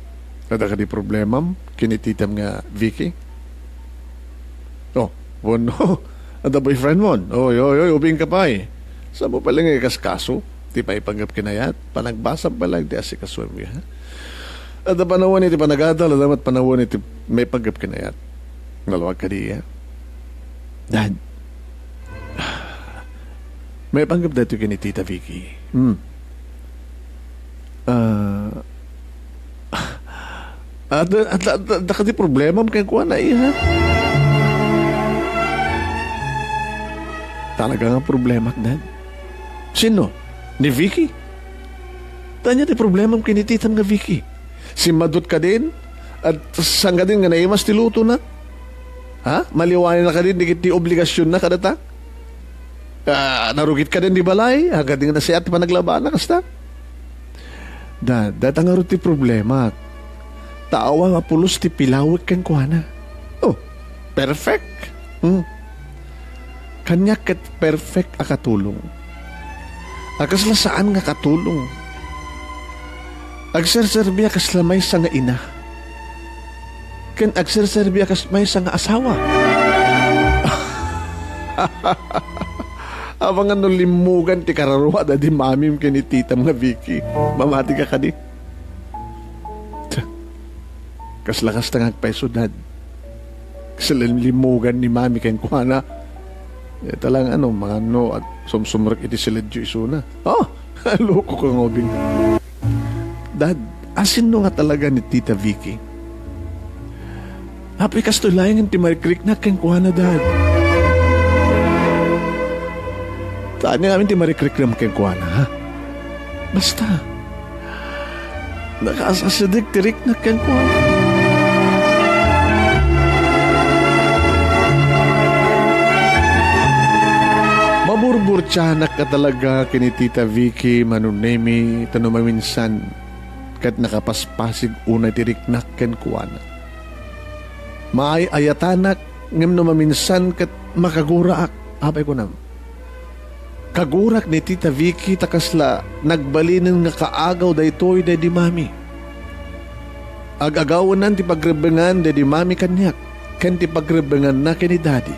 Ada ka di problema, kinititam nga Vicky? Oh, no. Ada boyfriend mo? Oy, ubing ka pa eh. Saan mo pala nga kaskaso? Di pa ipanggap kinayat? Panagbasam pala, di asikasuan mo ha? Ada panahon iti panagadal, adamat panahon iti may panggap kinayat. Ngalawag ka diya. Dad, May panggap dito kini Tita Vicky. At di problema mo kaya kuha na iya. Talaga nga problema, Dad. Sino? Ni Vicky? Tanya di problema mo kinititan nga Vicky. Si Madut ka din? At saan ka din nga naimas ti luto na? Ha? Maliwanan na ka din, di kiti obligasyon na kadata? Narugit ka din di balay? Agad nga na siya at panaglaban na kasta? Dad, ang aro ti problema. Taawa nga pulos ti pilawag kang kuhana. Oh, perfect. Kanya ket perfect akatulong. Akas la saan nga katulong. Agserserbi akas lamay sa nga ina. Ken agserserbi akas may sa nga asawa. Abang ano limugan ti kararuha da di mamim ken itita mga Vicky. Mamati ka kadi. Kas lakas tangag peso, Dad. Kasi limugan ni mami ken kuhana. Talang mga at sumsumrak iti sila Diyos na. Loko ka ngobing. Dad, asin no nga talaga ni Tita Vicky. Hapi kasto layangan ti marikrik na ken kuhana, Dad. Taan niya namin ti marikrik na ken kuhana, ha? Basta. Nakasasadik tirik na ken kuhana. Maburbur-tiyanak ka talaga kini Tita Vicky, Manong Nemy, tanumaminsan kat nakapaspasig unay tiriknak ken kuwana. Maay ayatanak ngem numaminsan kat makaguraak. Apay ko nam. Kagurak ni Tita Vicky takasla nagbalinin nga kaagaw daytoy day di mami. Agagawanan ti pagrebengan day di mami kanyak ken ti pagrebengan na kini Daddy.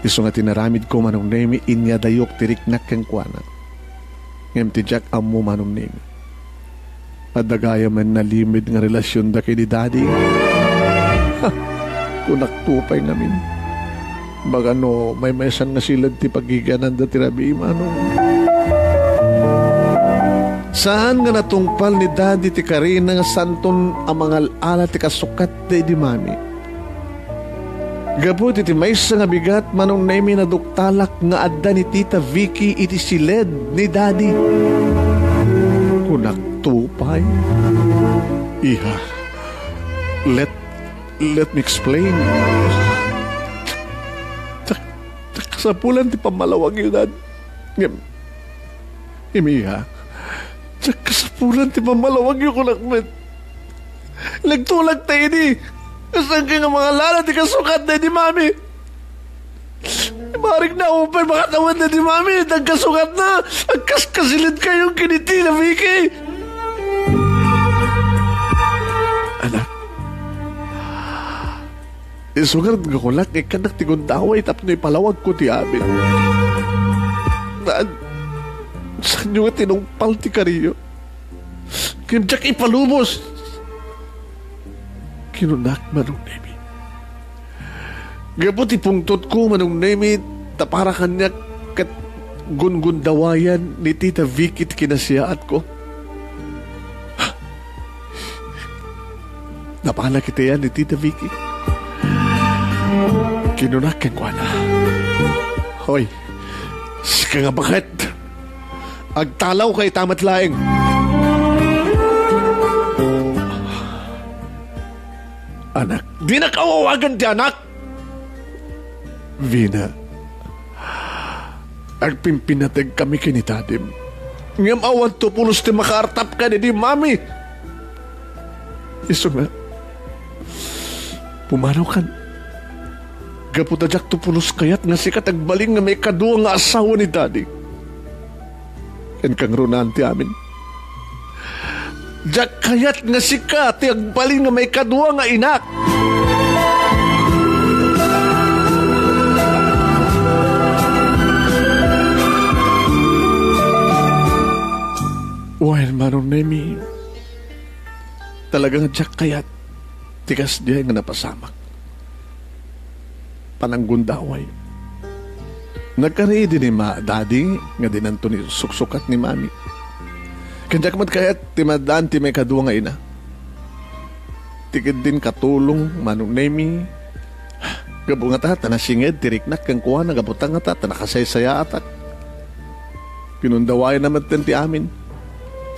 Iso nga tinaramid ko Manong Nemy inya dayok tiriknak keng kuana. Ngem ti Jack amo Manong Nemy. At dagaya man nalimid nga relasyon da kay ni Daddy. Kunak tupay namin. Baga no, may maysan nga silad ti pagiganan da tirabi Manong. Saan nga natungpal ni Daddy ti Karina nga santon ang mga ala ti kasukat di mami. Gabot iti maysa nga bigat Manong Nemy na duktalak nga adda ni Tita Vicky iti siled ni Daddy. Kunak tupay. Iha, let me explain. Kasapulan ti pamalawag yun, Dad. Imiha, kasapulan ti pamalawag yun kunak met. Nagtulag tayo ni. Saan ka nga mga lala di kasukat na di mami? Maring na upay mga tawad na di mami. Nagkasukat na. Agkaskasilid kayong kiniti na Vicky. Anak. Isugar nga kulak ikanak ti gundaway tapno ipalawag ko ti amin. Saan nyo nga tinungpal ti kariyo? Kimjak ipalubos. Kinunak Manong Nemy. Gabot ipungtot ko Manong Nemy tapara kanya kat gungundawayan ni Tita Vicky kinasiyaat ko. Napala kita yan ni Tita Vicky. Kinunak kang kuwana. Hoy, sika nga bakit? Agtalaw kay tamat laeng. Anak, di na kawawagan ti anak. Vina, agpimpinatag kami kinitadim. Ngam awan to pulos ti makartap ka di mami. Iso nga, pumanaw kan. Gaputadyak to pulos kayat nga sikat agbaling nga may kadua nga asawa ni Daddy. Yan kang runan ti amin. Jak kayat nga sikat agbaling nga may kadua nga inak. Well, Manong Nemy, talagang jak kayat tikas diya nga napasamak. Pananggundaway. Nagkari din ni daddy nga dinanto ni suksukat ni mami. Kanya kamat kayat timadaan ti may kadua nga ina. Tikid din katulong Manong Nemy. Gabo nga ta, tanasinged, tiriknak kang kuha, nagabutang nga ta, tanakasaysaya atak. Pinundawayan naman ti amin.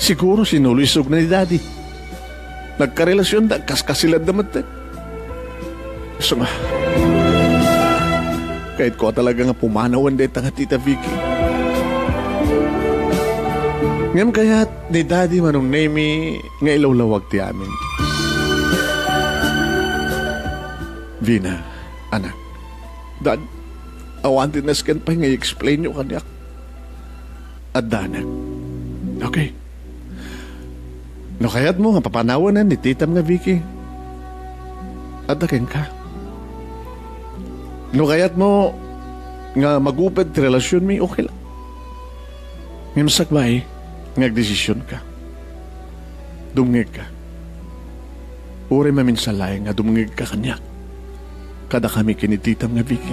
Siguro sinulisog na ni daddy. Nagkarelasyon da, kaskasilad naman ti. So nga, kahit ko talaga nga pumanawan dito nga Tita Vicky. Ngayon kaya ni Daddy Manong Nemy nga ilawlawag ti amin. Vina, anak, Dad, awantin na scan pa nga i-explain nyo kanyak. At danak, okay. No kaya't mo nga papanawan na ni Titam nga Vicky. At dakin ka. No kaya't mo nga magupad ti relasyon mi, okay lang. Ngayon sakbay, nagdesisyon ka. Dumngig ka. Uri maminsalay nga dumngig ka kanya. Kada kami kinititam nga Vicky.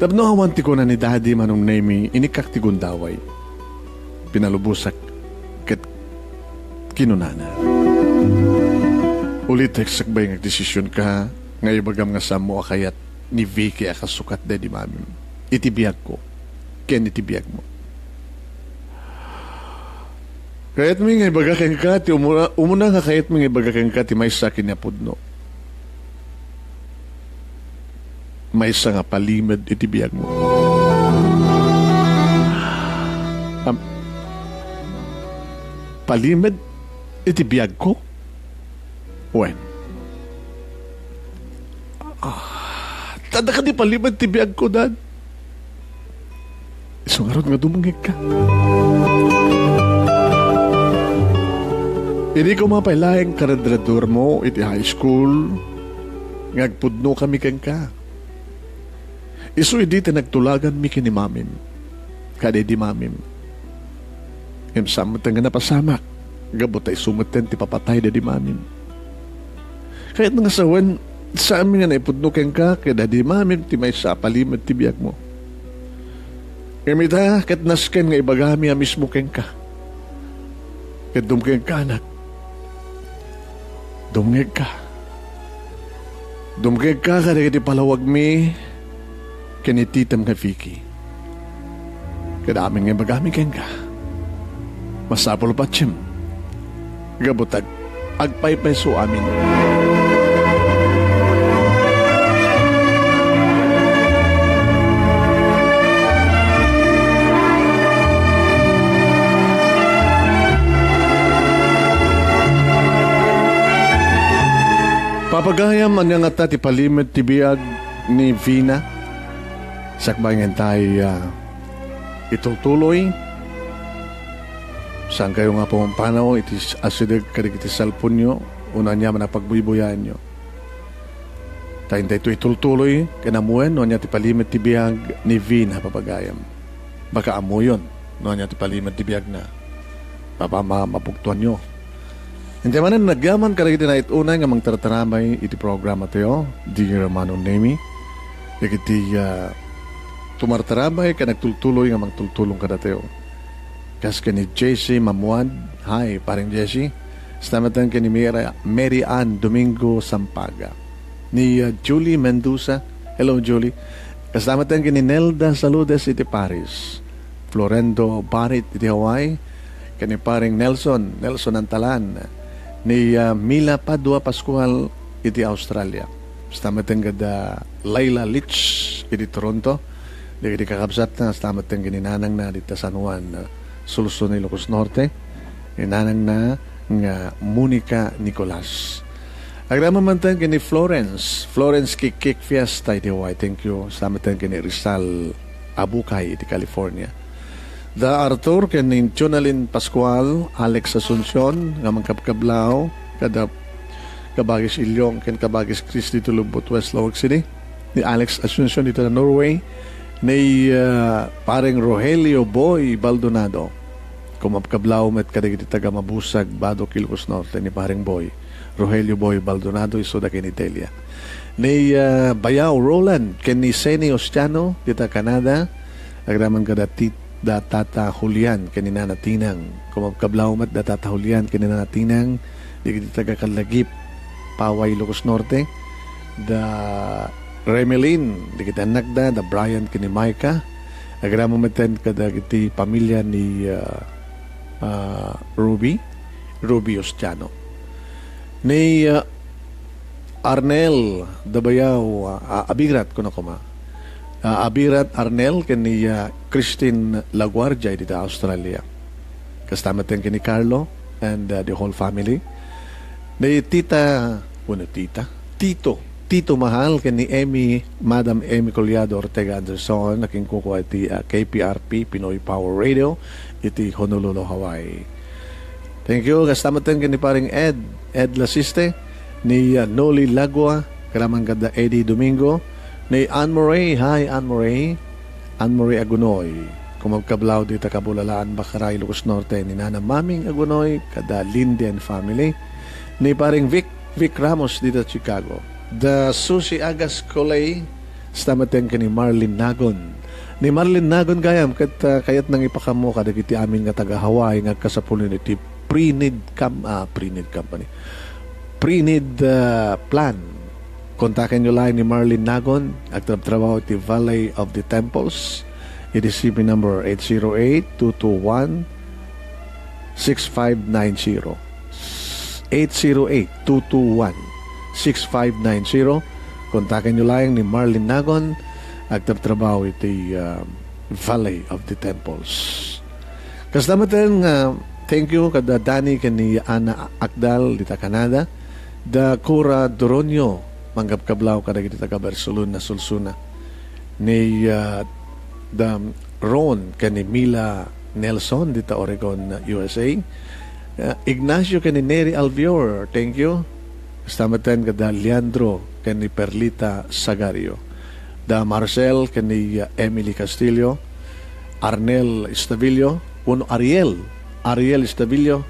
Tapno hawanti ko na ni Daddy Manong Nemy inikak ti gundaway. Pinalubusak ket kinunana. Ulit sakbay nga desisyon ka nga ibagam nga samo akayat ni Vicky akasukat de di mami. Itibiyag ko. Ken itibiyag mo. Kayat mi nga ibagakan ka ti umuna nga kayat mi nga ibagakan ka ti may sakin niya pudno. May isa nga palimad itibiyag mo. Palimad itibiyag ko? When? Tada ka di palimad itibiyag ko, Dad. Isungarod nga dumungig ka. Hindi ko mapailaing karadrador mo iti high school. Ngagpudno kami kang ka. Isu hindi nagtulagan mi kini mamim. Kadi di mamim. Imsamot nga napasamak. Gabot ay sumuten ti papatay da di mamim. Kahit nga sawan, sa amin nga naipudno kang ka, kada di mamim ti may sapalimad ti biyag mo. Imita, kat nasken nga ibagami a mismo kang ka. Kat dumkeng ka, anak. Dumngeg ka. Dumngeg ka, kada kiti palawag mi, kanititam nga Vicky. Kadaming nga magami kang ka. Masapol pa tiyem. Gabutag, agpay-pay so amin. Papagayam ang nga ti palimit ti biyag ni Vina. Sakbangan tayo itutuloy. Saan kayo nga po ang panaw, itis asidag kadig iti salpon nyo, una niya manapagbuibuyan nyo. Tayo ito itutuloy, kanamuan, no niya ti palimit ti biyag ni Vina, papagayam. Baka amo yun, no niya ti palimit ti biyag na mapugtuan nyo. Hindi man nagyaman kadig iti na itunay nga mangtartaramay iti programa tayo, Dear Manong Nemy. Iti tumartarabay ka nagtultuloy nga magtultulong ka datayo. Kas ka ni JC Mamuad. Hi, paring JC. Stamatan ka ni Mary Ann Domingo Sampaga. Ni Julie Mendoza. Hello, Julie. Kastamatan ka ni Nelda Saludes iti Paris. Florendo Barit iti Hawaii. Kani paring Nelson Antalan. Ni Mila Padua Pascual iti Australia. Kastamatan ka da Layla Litch iti Toronto. Di kakabsat na kastamatan ka ni Nanang na dito San Juan. Sulso na Ilocos Norte, inanang na nga Monica Nicolas. Agrama man tayo kini Florence Kikik Fiesta iti Hawaii. Thank you. Salamat tayo kini Rizal Abukay iti California. Da Arthur kini Nemalyn Pascual, Alex Asuncion, nga mangkapkablao, kada Kabagis Ilyong, ken Kabagis Chris dito Lubot, West Laoag City. Ni Alex Asuncion dito na Norway. Ni paring Rogelio Boy Baldonado. kumapkablaw met kadagiti taga Mabusag, Badok, Ilocos Norte, ni paring Boy, Rogelio Boy Baldonado, iso da Kenitelia. Ni Bayaw Roland, ken ni Seni Ostiano, dita Canada, agraman kada da Tata Julian, ken ni Nana Tinang, kumapkablaw met da Tata Julian, ken ni Nana Tinang, di taga Kalagip, Paway, Ilocos Norte, da Remelin, di kita anak da Brian, ken ni Micah, agraman meten kada iti pamilya ni Ruby Ostiano. Ni Arnel Dabayaw Abirat ko na kuma. Abirat Arnel kani Christine Laguardia dito Australia. Kasama din kani Carlo and the whole family. Ni Tito Mahal kani Madam Amy Collado Ortega Anderson naking kukuha iti KPRP Pinoy Power Radio iti Honolulu, Hawaii. Thank you. Kasama din kani paring Ed Lasiste, ni Noli Lagua, karamang ganda Eddie Domingo, ni Anne Moray. Hi, Anne Moray. Anne Moray Agunoy. Kumagkablaw dito Kabulalaan, Bakaray, Ilocos Norte, ni Nana Maming Agunoy, kada Lindy and family, ni paring Vic Ramos dito Chicago. The Susi Agas Coley, stamaten ka ni Marilyn Nagon. Ni Marilyn Nagon gayam, kayat nang ipakamo kadagiti amin nga taga Hawaii, nga kasapulin iti pre-need plan. Kontakin nyo lang ni Marilyn Nagon, agtrabaho iti Valley of the Temples. It is CP number 808-221-6590. 808-221-6590. Kontakin nyo lang ni Marilyn Nagon, agtrabaho iti Valley of the Temples. Kasdamatan thank you kada Dani kani Ana Akdal dita Canada, da Cura Doronio manggap-kablaw kada kita taga Barcelona Sulsuna, ni da Ron kani Mila Nelson dita Oregon, USA, Ignacio kani Neri Alvior, thank you. Kastamatan kada Leandro kani Perlita Sagario, da Marcel kani Emily Castillo, Arnel Estavillo, uno Ariel Estavillo,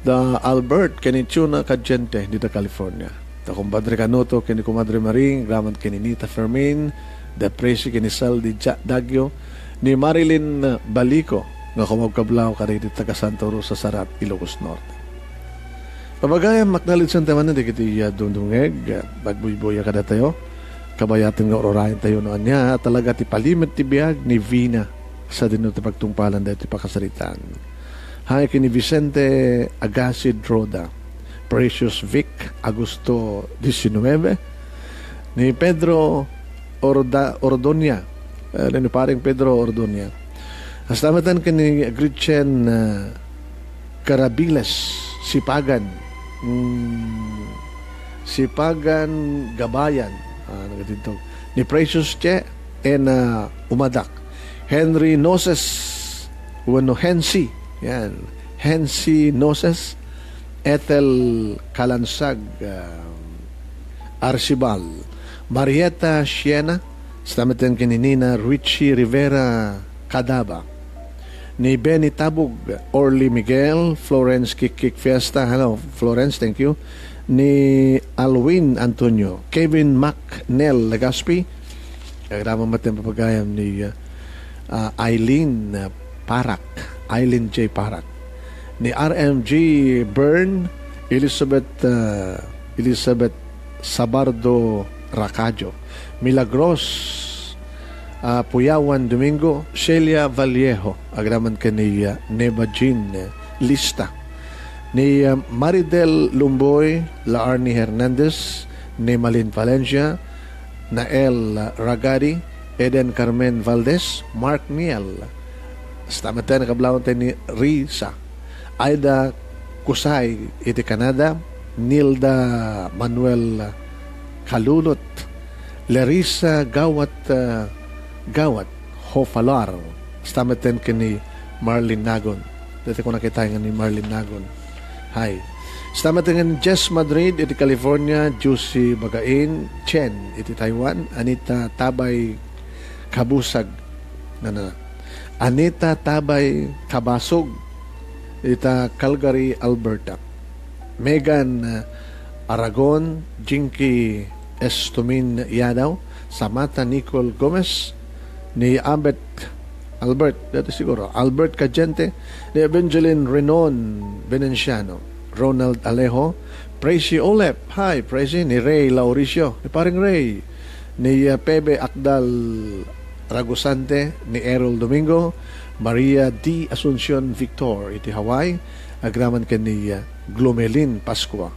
da Albert Kenichuna Kadjente dito California, da Compadre Canoto kini Comadre Maring, Graman kini Nita Fermin, da Presi kini Saldi Dagyo, ni Marilyn Balico nga kumagkablaw kada dito taga Santa Rosa Sarat, Ilocos Norte. Pabagayam maknalid sa taman na dikiti dungdungeg bagbuyboya kada tayo kabayatin nga ororayan tayo noon niya talaga ti palimit ti biag ni Vina sa dinto pagtungpalan dahil ti pakasaritaan. Hi kini Vicente Agasid Roda, Precious Vic Agosto 19, ni Pedro Ordonia, ni paring Pedro Ordonia. Astamatan kini Gretchen Carabiles Sipagan Gabayan, ni Precious Che and Umadak, Henry Noses, Hensi, yan, Hensi Noses, Ethel Kalansag, Arizabal, Marieta Siena, stamaten kininina Richie Rivera Cadaba, ni Benny Tabug, Orly Miguel, Florence Kikik Fiesta, hello Florence, thank you, ni Alwin Antonio, Kevin McNell Legaspi, kagramang matin papagayam ni Eileen J. Parak, ni RMG Byrne, Elizabeth Sabardo Racajo, Milagros Puyawan Domingo, Shelia Vallejo, agraman ka ni Neba Jean Lista, ni Maridel Lumboy, Laarni Hernandez, Nemalyn Valencia, Nael Ragari, Eden Carmen Valdez, Mark Niel, stamatan kablawan tayo ni Risa, Aida Kusay iti Canada, Nilda Manuel Kalulot, Larissa Gawat Hofalar, stamatan ka ni Marilyn Nagon. Dati ko nakita nga ni Marilyn Nagon. Hi. Stamatan nga ni Jess Madrid iti California, Juicy Bagain, Chen iti Taiwan, Anita Tabay Kabusag, Anita Tabay Kabasog, ita Calgary, Alberta. Megan Aragon, Jinky Estumin Yadaw, Samantha Nicole Gomez, ni Albert, dito siguro, Albert Cagente, ni Evangeline Renon Venenciano, Ronald Alejo, Tracy Olep, hi Tracy, ni Ray Lauricio, ni paring Ray, ni Pebe Akdal Ragusante, ni Errol Domingo, Maria D. Asuncion Victor, iti Hawaii, agraman ka ni Marilyn Pascual,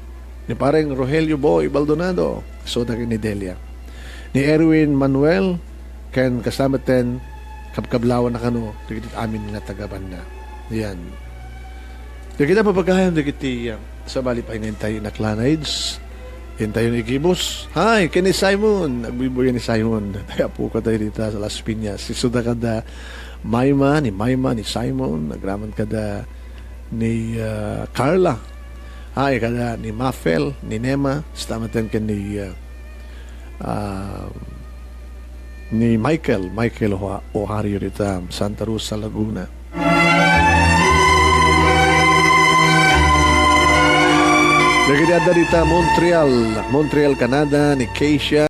ni pareng Rogelio Boy Baldonado, so ni Delia, ni Erwin Manuel, ken kasama ten kabkablawan na kano, dikit amin nga tagaban na. Yan. Dikit papagayam, dikit sa bali pa inintay na Clanides, hintayon ni Gibos. Hi, kini Simon, nagbibuyan ni Simon. Kaya po ka tayo dito sa Las Piñas. Si Suda kada Maima, ni Simon, nagraman kada ni Carla. Hi, kada ni Mafel, ni Nema, stamatan ka ni Michael Ohario rita, Santa Rosa, Laguna. Nagigada dita Montreal, Canada, ni Keisha